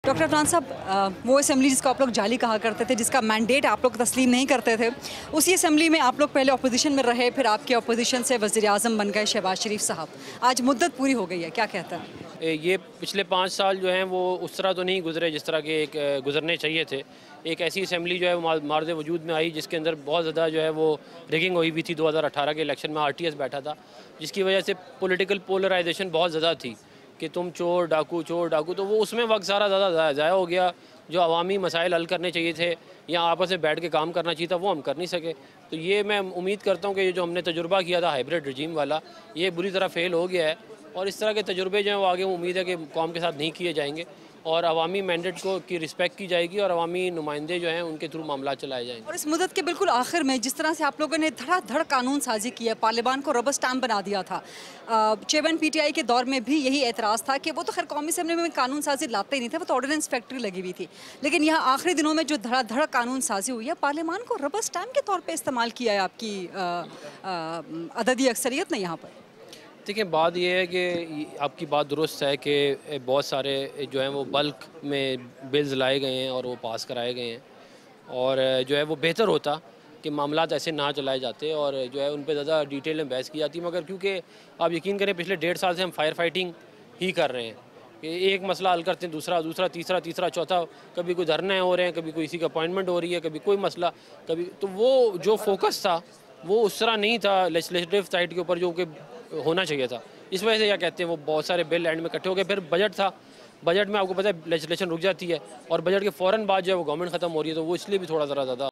Doctor Afnan साहब, वो assembly जिसको आप लोग जाली कहा करते थे, जिसका मैंडेट आप लोग तस्लीम नहीं करते थे, उसी असेंबली में आप लोग पहले अपोजिशन में रहे, फिर आपके अपोजिशन से वज़ीर आज़म बन गए शहबाज शरीफ साहब। आज मुद्दत पूरी हो गई है, क्या कहता है? ये पिछले 5 साल जो हैं वो उस तरह तो नहीं गुजरे जिस तरह के एक गुजरने चाहिए थे। एक ऐसी असेंबली जो है वो मार्द वजूद में आई जिसके अंदर बहुत ज़्यादा जो है वो रिगिंग हुई हुई थी। 2018 के इलेक्शन में RTS बैठा था, जिसकी वजह से पॉलिटिकल पोलराइजेशन बहुत ज़्यादा थी कि तुम चोर डाकू, तो वो उसमें वक्त सारा ज़्यादा ज़ाया हो गया। जो अवामी मसाइल हल करने चाहिए थे या आपस में बैठ के काम करना चाहिए था, वो हम कर नहीं सके। तो ये मैं उम्मीद करता हूँ कि ये जो हमने तजुर्बा किया था हाइब्रिड रजीम वाला, ये बुरी तरह फेल हो गया है और इस तरह के तजुर्बे जो हैं वो आगे उम्मीद है कि कौम के साथ नहीं किए जाएंगे और अवामी मैंडेट को की रिस्पेक्ट की जाएगी और अवामी नुमाइंदे जो हैं उनके थ्रू मामला चलाए जाएंगे। और इस मुद्दत के बिल्कुल आखिर में जिस तरह से आप लोगों ने धड़ाधड़ कानून साजी की है, पार्लियामान को रबर स्टैम्प बना दिया था। चेयरमैन PTI के दौर में भी यही एतराज़ था कि वो तो खैर कौमी असेंबली में कानून साजी लाते ही नहीं थे, वो तो ऑर्डिनेंस फैक्ट्री लगी हुई थी। लेकिन यहाँ आखिरी दिनों में जो धड़ाधड़ कानून साजी हुई है, पार्लियामान को रबर स्टैम्प के तौर पर इस्तेमाल किया है आपकी अददी अक्सरियत ने यहाँ पर। देखिए, बात यह है कि आपकी बात दुरुस्त है कि बहुत सारे जो हैं वो बल्क में बिल्स लाए गए हैं और वो पास कराए गए हैं और जो है वो बेहतर होता कि मामलात ऐसे ना चलाए जाते और जो है उन पर ज़्यादा डिटेल में बहस की जाती। मगर क्योंकि आप यकीन करें पिछले 1.5 साल से हम फायर फाइटिंग ही कर रहे हैं कि एक मसला हल करते हैं, दूसरा तीसरा चौथा, कभी कोई धरने हो रहे हैं, कभी कोई किसी की अपॉइंटमेंट हो रही है, कभी कोई मसला, कभी तो वो जो फोकस था वो उस तरह नहीं था लेजिस्लेटिव साइड के ऊपर जो कि होना चाहिए था। इस वजह से क्या कहते हैं वो बहुत सारे बिल एंड में इकट्ठे हो गए। फिर बजट था, बजट में आपको पता है लेजिस्लेशन रुक जाती है और बजट के फ़ौरन बाद जो है वो गवर्नमेंट ख़त्म हो रही है, तो वो इसलिए भी थोड़ा ज़रा ज़्यादा